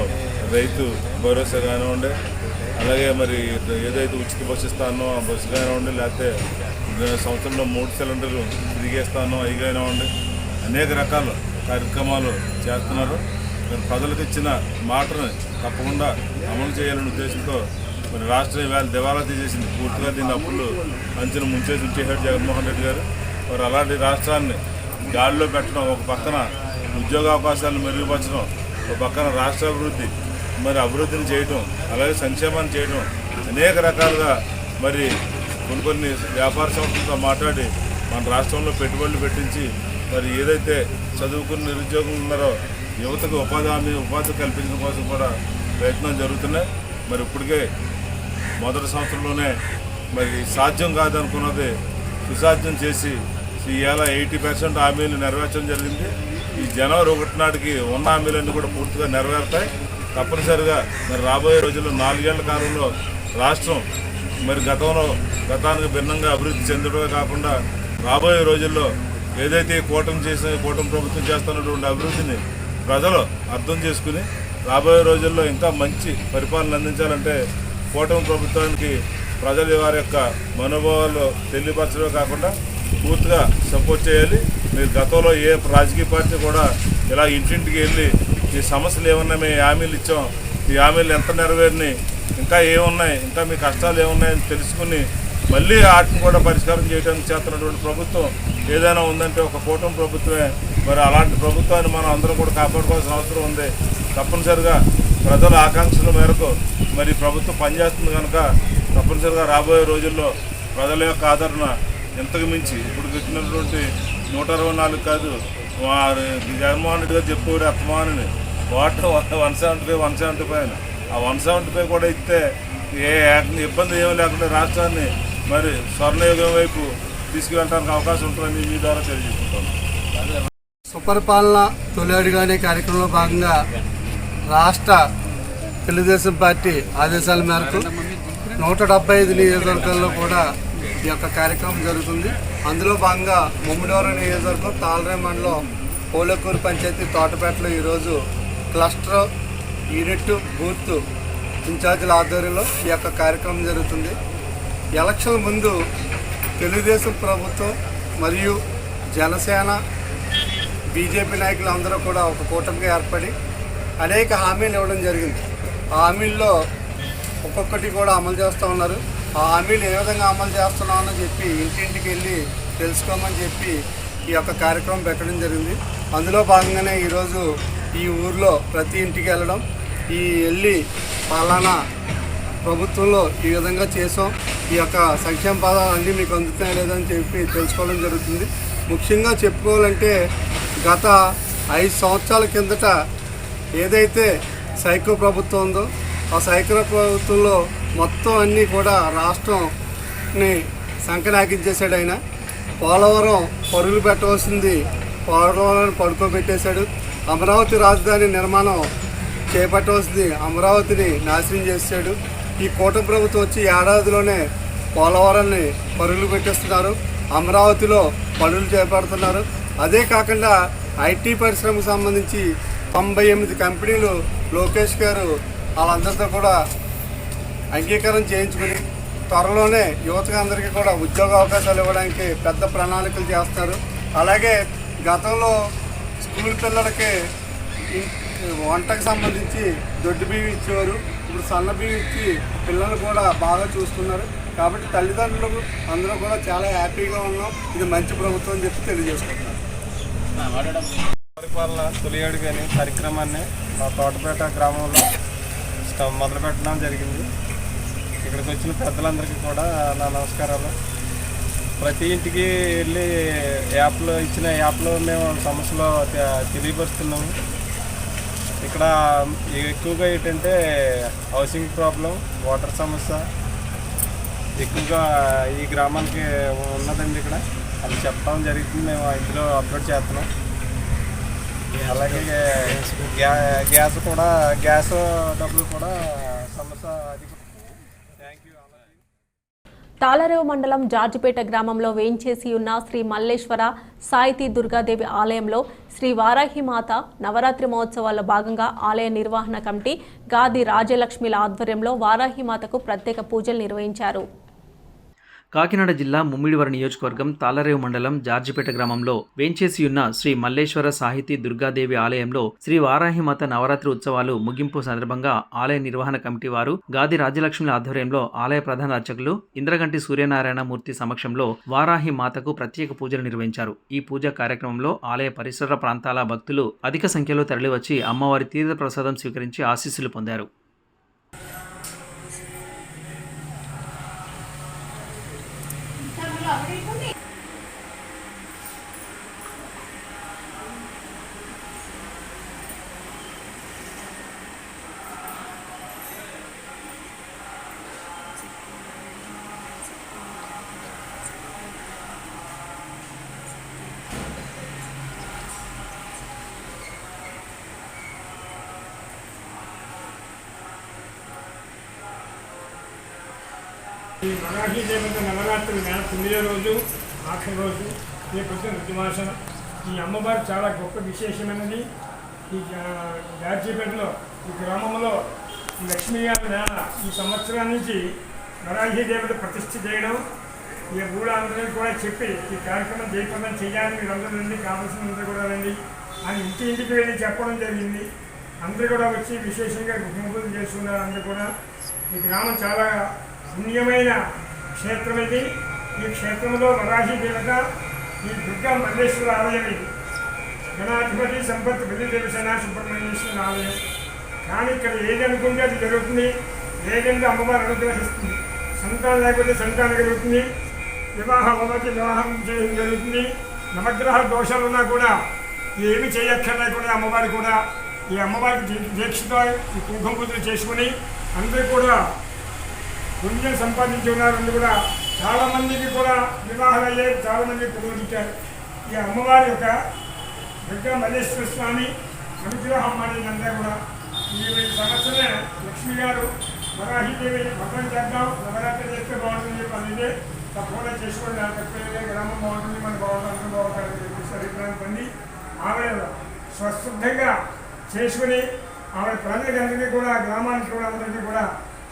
రైతు భరోసా కానివ్వండి, అలాగే మరి ఏదైతే ఉచిత బస్సు ఇస్తానో ఆ బస్సు కానివ్వండి, లేకపోతే సంవత్సరంలో 3 సిలిండర్లు తిరిగేస్తానో అవి కానివ్వండి, అనేక రకాల కార్యక్రమాలు చేస్తున్నారు. మరి ప్రజలకు ఇచ్చిన మాటను తప్పకుండా అమలు చేయాలనే ఉద్దేశంతో మరి రాష్ట్రం ఇవాళ దివాలా తీసేసింది. పూర్తిగా దీన్ని అప్పులు అంచెను ముంచేసి ఉంచేశాడు జగన్మోహన్ రెడ్డి గారు. మరి అలాంటి రాష్ట్రాన్ని గాడిలో పెట్టడం, ఒక పక్కన ఉద్యోగ అవకాశాలను మెరుగుపరచడం, ఒక పక్కన రాష్ట్ర అభివృద్ధి అభివృద్ధిని చేయటం, అలాగే సంక్షేమాన్ని చేయడం, అనేక రకాలుగా మరి కొన్ని వ్యాపార సంస్థలతో మాట్లాడి మన రాష్ట్రంలో పెట్టుబడులు పెట్టించి మరి ఏదైతే చదువుకున్న నిరుద్యోగులు ఉన్నారో యువతకు ఉపాధి కల్పించడం కోసం కూడా ప్రయత్నాలు జరుగుతున్నాయి. మరి ఇప్పటికే మొదటి సంవత్సరంలోనే మరి సాధ్యం కాదనుకున్నది సుసాధ్యం చేసి ఇవాళ 80% హామీలు నెరవేర్చడం జరిగింది. ఈ జనవరి 1 నాటికి ఉన్న హామీలన్నీ కూడా పూర్తిగా నెరవేరుతాయి. తప్పనిసరిగా మరి రాబోయే రోజుల్లో 4 ఏళ్ల కాలంలో రాష్ట్రం మరి గతానికి భిన్నంగా అభివృద్ధి చెందడమే కాకుండా రాబోయే రోజుల్లో ఏదైతే కూటమి ప్రభుత్వం చేస్తున్నటువంటి అభివృద్ధిని ప్రజలు అర్థం చేసుకుని రాబోయే రోజుల్లో ఇంకా మంచి పరిపాలన అందించాలంటే కూటమి ప్రభుత్వానికి ప్రజల వారి యొక్క మనోభావాలు తెలియపరచడమే కాకుండా పూర్తిగా సపోర్ట్ చేయాలి. మీరు గతంలో ఏ రాజకీయ పార్టీ కూడా ఇలా ఇంటింటికి వెళ్ళి ఈ సమస్యలు ఏమన్నా మేము హామీలు ఇచ్చాం, ఈ హామీలు ఎంత నెరవేరినాయి, ఇంకా ఏమున్నాయి, ఇంకా మీ కష్టాలు ఏమున్నాయని తెలుసుకుని మళ్ళీ వాటిని కూడా పరిష్కారం చేయడానికి చేస్తున్నటువంటి ప్రభుత్వం ఏదైనా ఉందంటే ఒక కూటమి ప్రభుత్వమే. మరి అలాంటి ప్రభుత్వాన్ని మనం అందరం కూడా కాపాడుకోవాల్సిన అవసరం ఉంది. తప్పనిసరిగా ప్రజల ఆకాంక్షల మేరకు మరి ప్రభుత్వం పనిచేస్తుంది కనుక తప్పనిసరిగా రాబోయే రోజుల్లో ప్రజల యొక్క ఆదరణ ఎంతకు మించి ఇప్పుడు పెట్టినటువంటి 164 కాదు, జగన్మోహన్ రెడ్డి గారు చెప్పేవాడు అత్తమానని వాటర్ 175 అని ఆ 175 కూడా ఇస్తే ఏ ఇబ్బంది ఏమీ లేకుండా రాష్ట్రాన్ని మరి స్వర్ణయుగం వైపు తీసుకువెళ్ళడానికి అవకాశం ఉంటుందని మీ ద్వారా తెలియజేసుకుంటాను. సుపరిపాలన తొలి అడుగు అనే కార్యక్రమంలో భాగంగా రాష్ట్ర తెలుగుదేశం పార్టీ ఆదేశాల మేరకు 175 నియోజకవర్గాల్లో కూడా ఈ యొక్క కార్యక్రమం జరుగుతుంది. అందులో భాగంగా ముమ్మిడివరం నియోజకవర్గం తాళ్లరేవు మండలం పోలేకూరు పంచాయతీ తోటపేటలో ఈరోజు క్లస్టర్ యూనిట్ బూత్ ఇన్ఛార్జీల ఆధ్వర్యంలో ఈ యొక్క కార్యక్రమం జరుగుతుంది. ఎలక్షన్ ముందు తెలుగుదేశం ప్రభుత్వం మరియు జనసేన బీజేపీ నాయకులు అందరూ కూడా ఒక కూటమిగా ఏర్పడి అనేక హామీలు ఇవ్వడం జరిగింది. ఆ హామీల్లో ఒక్కొక్కటి కూడా అమలు చేస్తూ ఉన్నారు. ఆ హామీలు ఏ విధంగా అమలు చేస్తున్నామని చెప్పి ఇంటింటికి వెళ్ళి తెలుసుకోమని చెప్పి ఈ యొక్క కార్యక్రమం పెట్టడం జరిగింది. అందులో భాగంగానే ఈరోజు ఈ ఊర్లో ప్రతి ఇంటికి వెళ్ళడం, వెళ్ళి పాలనా ప్రభుత్వంలో ఈ విధంగా చేసాం, ఈ యొక్క సంక్షేమ పదాలు అన్నీ మీకు అందుతున్నాయా లేదని చెప్పి తెలుసుకోవడం జరుగుతుంది. ముఖ్యంగా చెప్పుకోవాలంటే గత 5 సంవత్సరాల కిందట ఏదైతే సైకో ప్రభుత్వం ఉందో ఆ సైకో ప్రభుత్వంలో మొత్తం అన్నీ కూడా రాష్ట్రంని సంకనాకించేశాడు. ఆయన పోలవరం పరుగులు పెట్టవలసింది పోలవరం పడుకోబెట్టేశాడు. అమరావతి రాజధాని నిర్మాణం చేపట్టవలసింది అమరావతిని నాశనం చేశాడు. ఈ కూటమి ప్రభుత్వం వచ్చి ఏడాదిలోనే పోలవరాన్ని పరుగులు పెట్టేస్తున్నారు, అమరావతిలో పనులు చేపడుతున్నారు. అదే కాకుండా ఐటీ పరిశ్రమకు సంబంధించి 98 కంపెనీలు లోకేష్ గారు వాళ్ళందరితో కూడా అంగీకారం చేయించుకుని త్వరలోనే యువతకు అందరికీ కూడా ఉద్యోగ అవకాశాలు ఇవ్వడానికి పెద్ద ప్రణాళికలు చేస్తారు. అలాగే గతంలో స్కూల్ పిల్లలకి వంటకు సంబంధించి దొడ్డు బియ్యం ఇచ్చేవారు. ఇప్పుడు సన్న బియ్యం ఇచ్చి పిల్లలు కూడా బాగా చూస్తున్నారు. కాబట్టి తల్లిదండ్రులకు అందరూ కూడా చాలా హ్యాపీగా ఉన్నాం. ఇది మంచి ప్రభుత్వం అని చెప్పి తెలియజేసుకుంటున్నాం. పరిపాలన తొలి అడుగు అనే కార్యక్రమాన్ని మా తోటపేట గ్రామంలో మొదలుపెట్టడం జరిగింది. ఇక్కడికి వచ్చిన పెద్దలందరికీ కూడా నా నమస్కారాలు. ప్రతి ఇంటికి వెళ్ళి ఇచ్చిన యాప్లో మేము సమస్యలు తెలియపరుస్తున్నాము. ఇక్కడ ఎక్కువగా ఏంటంటే హౌసింగ్ ప్రాబ్లం, వాటర్ సమస్య ఎక్కువగా ఈ గ్రామానికి ఉన్నదండి. ఇక్కడ అది చెప్పడం జరుగుతుంది. మేము ఇందులో అప్లోడ్ చేస్తున్నాం. అలాగే గ్యాస్ డబ్బులు కూడా సమస్య అది. Thank you. తాళరేవు మండలం జార్జిపేట గ్రామంలో వేంచేసి ఉన్న శ్రీ మల్లేశ్వర సాయితీ దుర్గాదేవి ఆలయంలో శ్రీ వారాహిమాత నవరాత్రి మహోత్సవాల్లో భాగంగా ఆలయ నిర్వహణ కమిటీ గాది రాజలక్ష్మిల ఆధ్వర్యంలో వారాహిమాతకు ప్రత్యేక పూజలు నిర్వహించారు. కాకినాడ జిల్లా ముమ్మిడివరం నియోజకవర్గం తాళరేవు మండలం జార్జిపేట గ్రామంలో వేంచేసియున్న శ్రీ మల్లేశ్వర సాహితీ దుర్గాదేవి ఆలయంలో శ్రీ వారాహిమాత నవరాత్రి ఉత్సవాలు ముగింపు సందర్భంగా ఆలయ నిర్వహణ కమిటీ వారు గాది రాజలక్ష్మిల ఆధ్వర్యంలో ఆలయ ప్రధాన అర్చకులు ఇంద్రగంటి సూర్యనారాయణ మూర్తి సమక్షంలో వారాహిమాతకు ప్రత్యేక పూజలు నిర్వహించారు. ఈ పూజా కార్యక్రమంలో ఆలయ పరిసర ప్రాంతాల భక్తులు అధిక సంఖ్యలో తరలివచ్చి అమ్మవారి తీర్థ ప్రసాదం స్వీకరించి ఆశీస్సులు పొందారు. ఈ మరాఠీ దేవత నవరాత్రి 9వ రోజు ఆఖరి రోజు రేపు ఋతుమాసం. ఈ అమ్మవారు చాలా గొప్ప విశేషమైనది. ఈ జార్జిపేటలో ఈ గ్రామంలో లక్ష్మీ గారి నేల ఈ సంవత్సరం నుంచి మరాఠీ దేవత ప్రతిష్ఠ చేయడం ఈ ఊళ్ళందరికీ కూడా చెప్పి ఈ కార్యక్రమం జయప్రదం చేయాలని మీరందరూ రండి, కావాల్సినందరూ కూడా రండి అని ఇంటికి వెళ్ళి చెప్పడం జరిగింది. అందరూ కూడా వచ్చి విశేషంగా గుహ్మపూజలు చేసుకున్నారు. అందరూ కూడా ఈ గ్రామం చాలా పుణ్యమైన క్షేత్రం ఇది. ఈ క్షేత్రంలో వరాహి దేవత ఈ దుర్గా మల్లేశ్వర ఆలయం ఇది. గణాధిపతి సంపత్ బలిదేవసేన సుబ్రహ్మణ్యేశ్వర ఆలయం. కానీ ఇక్కడ ఏది అనుకుంటే అది జరుగుతుంది. ఏదంటే అమ్మవారు అనుగ్రహిస్తుంది. సంతానం లేకపోతే సంతానం కలుగుతుంది. వివాహం అవ్వకపోతే వివాహం చేయడం జరుగుతుంది. నవగ్రహ దోషాలు ఉన్నా కూడా ఏమి చేయక్కర్లేకుండా అమ్మవారు కూడా ఈ అమ్మవారికి దీక్షతో ఈ కుంకుమ పూజలు చేసుకుని అందరూ కూడా పుణ్యం సంపాదించి ఉన్నారు. కూడా చాలామందికి కూడా వివాహాలు అయ్యాయి, చాలామంది పురోగించారు. ఈ అమ్మవారి యొక్క దుర్గా మల్లేశ్వర స్వామి అనుగ్రహం అనేదంతా కూడా ఈ సంవత్సరమే లక్ష్మి గారు వరాహిదేవి భద్రం చేద్దాం, నవరాత్రి చేస్తే బాగుంటుంది అనేది తప్పకుండా చేసుకోండి. నాకు చెప్పేది గ్రామం బాగుంటుంది, మన బాగుంటుంది, బాగుంటుందని చెప్పేసి అభిప్రాయం పొంది ఆమె స్వశుద్ధంగా చేసుకుని ఆమె ప్రజలందరికీ కూడా గ్రామానికి కూడా అందరికీ కూడా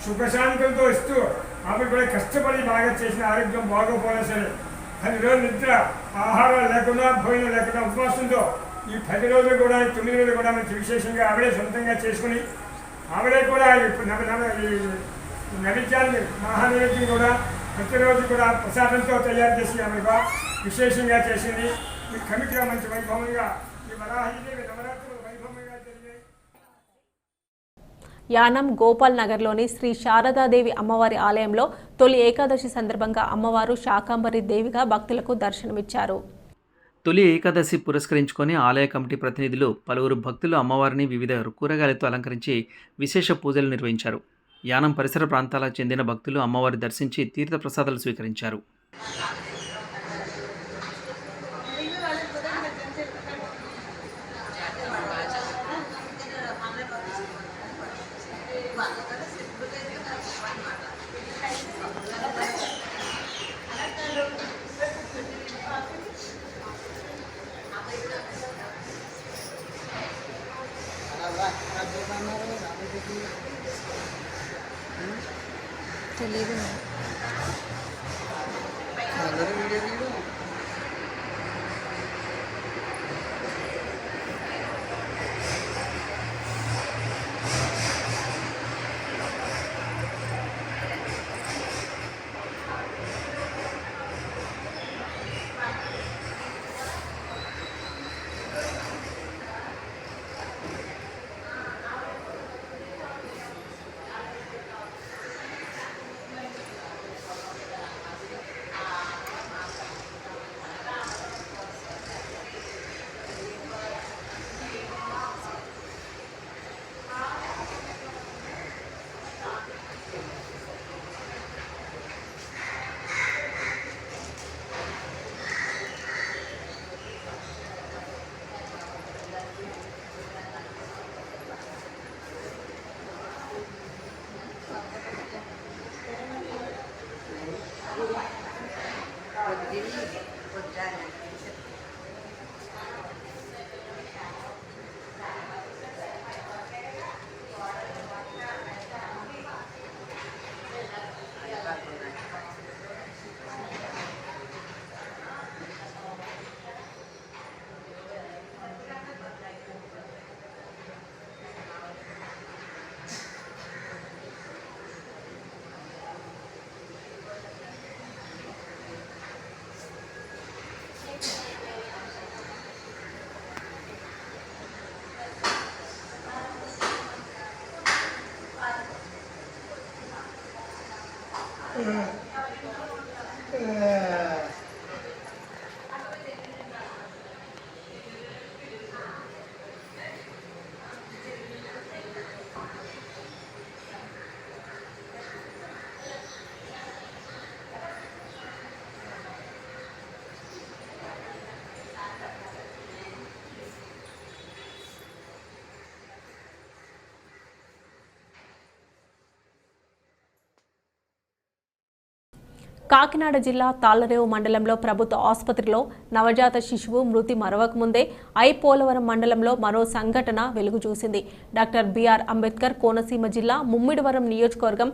సుఖశాంతులతో ఇస్తూ ఆమె కూడా కష్టపడి బాగా చేసిన ఆరోగ్యం బాగోపోయినా సరే 10 రోజులు నిద్ర ఆహారం లేకుండా భోజనం లేకుండా ఉపవాసంతో ఈ 10 రోజులు కూడా 9 రోజులు కూడా మంచి విశేషంగా ఆవిడే సొంతంగా చేసుకుని ఆవిడే కూడా నైవేద్యాన్ని మహానైవేద్యం కూడా ప్రతిరోజు కూడా ప్రసాదంతో తయారు చేసి ఆమెగా విశేషంగా చేసింది. ఈ కమిటీ మంచి వైభవంగా ఈ వరాహిదేవి నవరాత్రులు వైభవంగా జరిగాయి. యానం గోపాల్ నగర్లోని శ్రీ శారదాదేవి అమ్మవారి ఆలయంలో తొలి ఏకాదశి సందర్భంగా అమ్మవారు శాకాంబరి దేవిగా భక్తులకు దర్శనమిచ్చారు. తొలి ఏకాదశి పురస్కరించుకొని ఆలయ కమిటీ ప్రతినిధులు పలువురు భక్తులు అమ్మవారిని వివిధ కూరగాయలతో అలంకరించి విశేష పూజలు నిర్వహించారు. యానం పరిసర ప్రాంతాలకు చెందిన భక్తులు అమ్మవారి దర్శించి తీర్థప్రసాదాలు స్వీకరించారు. తెలియదు. కాకినాడ జిల్లా తాళ్లరేవు మండలంలో ప్రభుత్వ ఆసుపత్రిలో నవజాత శిశువు మృతి మరవకముందే పోలవరం మండలంలో మరో సంఘటన వెలుగు చూసింది. డాక్టర్ బిఆర్ అంబేద్కర్ కోనసీమ జిల్లా ముమ్మిడివరం నియోజకవర్గం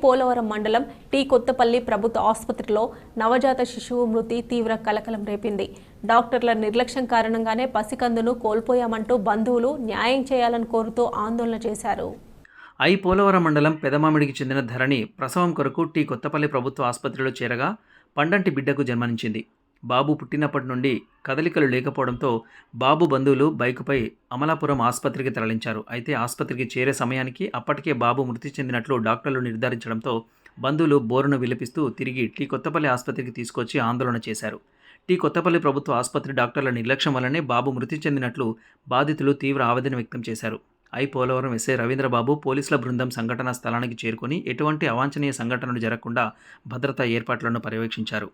పోలవరం మండలం టీ కొత్తపల్లి ప్రభుత్వ ఆసుపత్రిలో నవజాత శిశువు మృతి తీవ్ర కలకలం రేపింది. డాక్టర్ల నిర్లక్ష్యం కారణంగానే పసికందును కోల్పోయామంటూ బంధువులు న్యాయం చేయాలని కోరుతూ ఆందోళన చేశారు. పోలవరం మండలం పెదమామిడికి చెందిన ధరణి ప్రసవం కొరకు టీ కొత్తపల్లి ప్రభుత్వ ఆసుపత్రిలో చేరగా పండంటి బిడ్డకు జన్మనిచ్చింది. బాబు పుట్టినప్పటి నుండి కదలికలు లేకపోవడంతో బాబు బంధువులు బైకుపై అమలాపురం ఆసుపత్రికి తరలించారు. అయితే ఆసుపత్రికి చేరే సమయానికి అప్పటికే బాబు మృతి చెందినట్లు డాక్టర్లు నిర్ధారించడంతో బంధువులు బోరును విలపిస్తూ తిరిగి టీ కొత్తపల్లి ఆసుపత్రికి తీసుకొచ్చి ఆందోళన చేశారు. టీ కొత్తపల్లి ప్రభుత్వ ఆసుపత్రి డాక్టర్ల నిర్లక్ష్యం వల్లనే బాబు మృతి చెందినట్లు బాధితులు తీవ్ర ఆవేదన వ్యక్తం చేశారు. పోలవరం ఎస్ఐ రవీంద్రబాబు పోలీసుల బృందం సంఘటనా స్థలానికి చేరుకొని ఎటువంటి అవాంఛనీయ సంఘటనలు జరగకుండా భద్రతా ఏర్పాట్లను పర్యవేక్షించారు.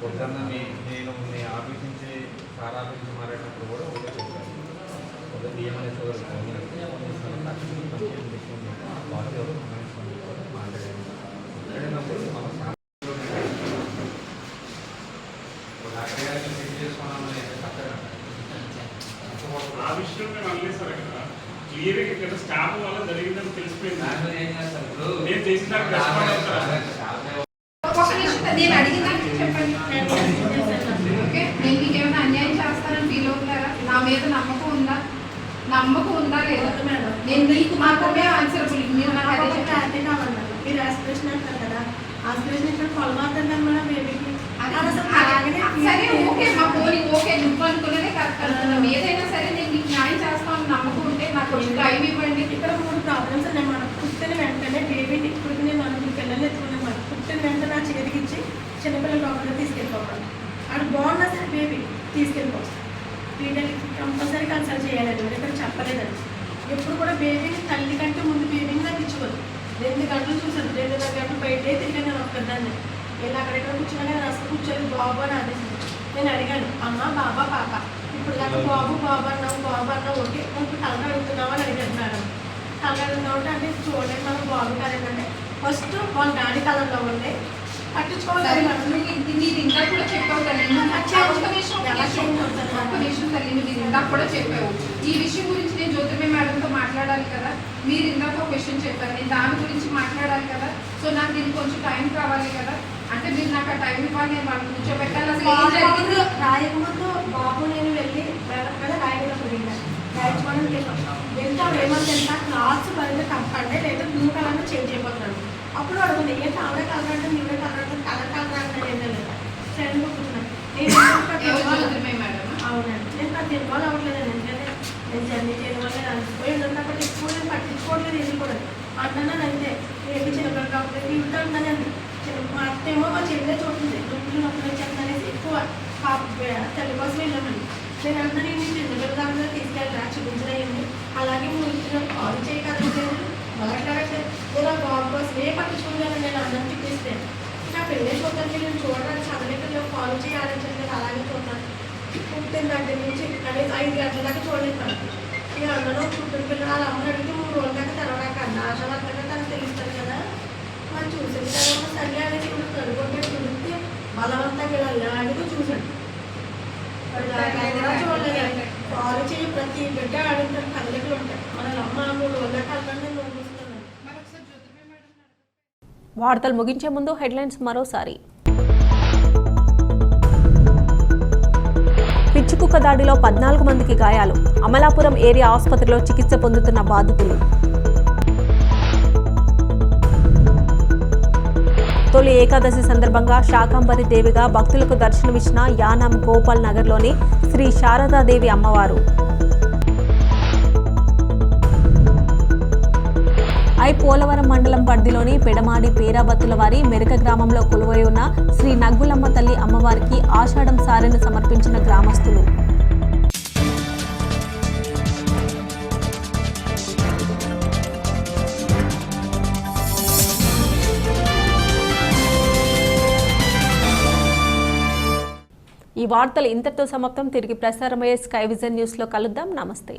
పొద్దున్న నేను మీ ఆఫీస్ నుంచి సార్ ఆఫీస్ నుంచి మాట్లాడినప్పుడు కూడా ఒకటే చెప్పాను. పొద్దున్న డిఎంఎస్ మాట్లాడినప్పుడు ఆ విషయం మేము అనలేదు సార్. ఇక్కడ క్లియర్గా ఇక్కడ స్టాఫ్ వల్ల జరిగిందని తెలిసిపోయింది. నేను చేసిన నేను అడిగిందని చెప్పండి. ఓకే, నేను మీకేమైనా అన్యాయం చేస్తానని ఫీల్ అవుతున్నారా? నా మీద నమ్మకం ఉందా? నమ్మకం ఉందా లేదా? మేడం, నేను మీకు మాత్రమే ఆన్సరబుల్. మీరు నాకు అదే చెప్పండి. మీరు ఆస్పిరేషన్ అంటారు కదా, ఆస్పిరేషన్ ఇక్కడ కొలమాత్రం మేడం బేబీకి. సరే ఓకే, మా పోనీ ఓకే ఓకే నువ్వు అనుకున్నదే కరెక్ట్ అనుకున్నాం. ఏదైనా సరే నేను నీకు న్యాయం చేస్తామని నమ్మకం ఉంటే నాకు కొంచెం టైం ఇవ్వండి. ఇక్కడ 3 ప్రాబ్లమ్స్ ఉన్నాయి. మనం పుట్టిన వెంటనే బేబీని ఇప్పుడు నేను 4 పిల్లలు ఎత్తుకున్నాను. మనం పుట్టిన వెంటనే నా చేతికిచ్చి చిన్నపిల్లల డాక్టర్గా తీసుకెళ్ళిపోవాలి. అది బాగున్నా సరే బేబీ తీసుకెళ్ళిపోవాలి. వీళ్ళకి కంపల్సరీ కన్సల్ట్ చేయాలండి. మరి ఇక్కడ చెప్పలేదండి. ఎప్పుడు కూడా బేబీని తల్లి కంటే ముందు బేబీని నాకు ఇచ్చుకోదు. 2 గంటలు చూసాను, 2.5 గంటలు బయటే తిరిగాను. నేను ఒక్కదాన్ని వెళ్ళి అక్కడెక్కడ కూర్చున్నా కానీ అసలు కూర్చొని బాబు అని ఆదేశం. నేను అడిగాను, అమ్మ బాబా పాప, ఇప్పుడు దాకా బాబు అన్నావు ఓకే, ఇప్పుడు తలగా అడుగుతున్నావు అని అడిగాను మేడం. తలగా అడుగుతున్నావు అంటే చూడలేదు మనం బాబు కాదంటే ఫస్ట్ వాళ్ళ డాడీ కలర్లో ఉండే పట్టించుకోవాలి. మీరు ఇంకా కూడా చెప్పావు కదా, ఒక్క నిమిషం తల్లి, మీరు ఇందాక కూడా చెప్పావు ఈ విషయం గురించి. నేను జ్యోతిర్మయ మేడంతో మాట్లాడాలి కదా. మీరు ఇందాక ఒక విషయం చెప్పారు, నేను దాని గురించి మాట్లాడాలి కదా. సో నాకు దీనికి కొంచెం టైం కావాలి కదా. అంటే మీరు నాకు ఆ టైం ఇవ్వాలి, నేను వాళ్ళని కూర్చోబెట్టాలి. అసలు ఏం జరిగింది రాయకముందు బాబు నేను వెళ్ళి మేడం కదా రాయగలప్పుడు రాయించుకోవడానికి వెళ్తాం. ఏమని తెలుసా, క్లాస్ బయట కంపండి లేదా బ్లూ కలర్లో చేంజ్ అయిపోతున్నాను. అప్పుడు అడుగుతుంది ఏ కలర్ కలర్ అంటే నీవే కలర్ అంటే కలర్ అంటే ఏంటంటే ఫ్రెండ్ కూర్చున్నాను. అవునండి, నేను ప్రతి ఇన్వాల్వ్ అవ్వట్లేదండి. ఎందుకంటే నేను జర్నీ చేయడం వల్ల అలసిపోయి ఉన్నప్పుడు ఎక్కువ నేను పట్టించుకోవట్లేదు. ఇది కూడా అంటున్నాను అంతే. ఏంటి చిన్నపిల్లలు డాక్టర్కి ఉంటాను. మా అత్తేమో మా చెల్లె చూస్తుంది నొప్పులు వచ్చేస్తానేసి ఎక్కువ తల్లి కోసం వెళ్ళామండి. నేను అందరూ నేను చిన్నపిల్లల దగ్గర తీసుకెళ్ళి చూపించలేండి. అలాగే నువ్వు కాల్ చేయగలిగితే మాట్లాడట్లేదు. నేను ఆ బాబు కోసం ఏ పట్టించుకోగలను. నేను అందరినీ చూపిస్తే నా పెళ్ళే చూడడానికి నేను చూడడానికి చదవలేదు. కాల్ చేయాలని అలాగే చూస్తాను. పుట్టిన దగ్గర నుంచి అనేది 5 గంటల దాకా చూడలేదు. ఇక అందరూ పుట్టిన పిల్లలు వాళ్ళ అమ్మని అడిగితే 3 రోజుల దాకా తెరవడానికి అన్న ఆశవర్తంగా తనకు తెలుస్తుంది కదా. మనం చూసిన తర్వాత సరే అనేది ఇప్పుడు కనుగొంటే చూస్తే బలవంతంగా ఇలా అడిగి చూసాడు. చూడలేదు. కాల్ చేయి ప్రతి బిడ్డ అడుగుతారు, కదలికలు ఉంటాయి. మన అమ్మ 3 రోజుల కలపండి నేను చూస్తున్నాను. వార్తలు ముగించే ముందు హెడ్లైన్స్ మరోసారి. పిచ్చికుక్క దాడిలో 14 మందికి గాయాలు. అమలాపురం ఏరియా ఆసుపత్రిలో చికిత్స పొందుతున్న బాధితులు. తొలి ఏకాదశి సందర్భంగా శాకంబరి దేవిగా భక్తులకు దర్శనమిచ్చిన యానాం గోపాల్ నగర్లోని శ్రీ శారదాదేవి అమ్మవారు. పోలవరం మండలం పరిధిలోని పెడమాడి పేరాబత్తుల వారి మెరక గ్రామంలో కొలువై ఉన్న శ్రీ నగ్గులమ్మ తల్లి అమ్మవారికి ఆషాఢం సారెను సమర్పించిన గ్రామస్తులు. ఈ వార్తలు ఇంతటితో సమాప్తం. తిరిగి ప్రసారమయ్యే స్కై విజన్ న్యూస్లో కలుద్దాం. నమస్తే.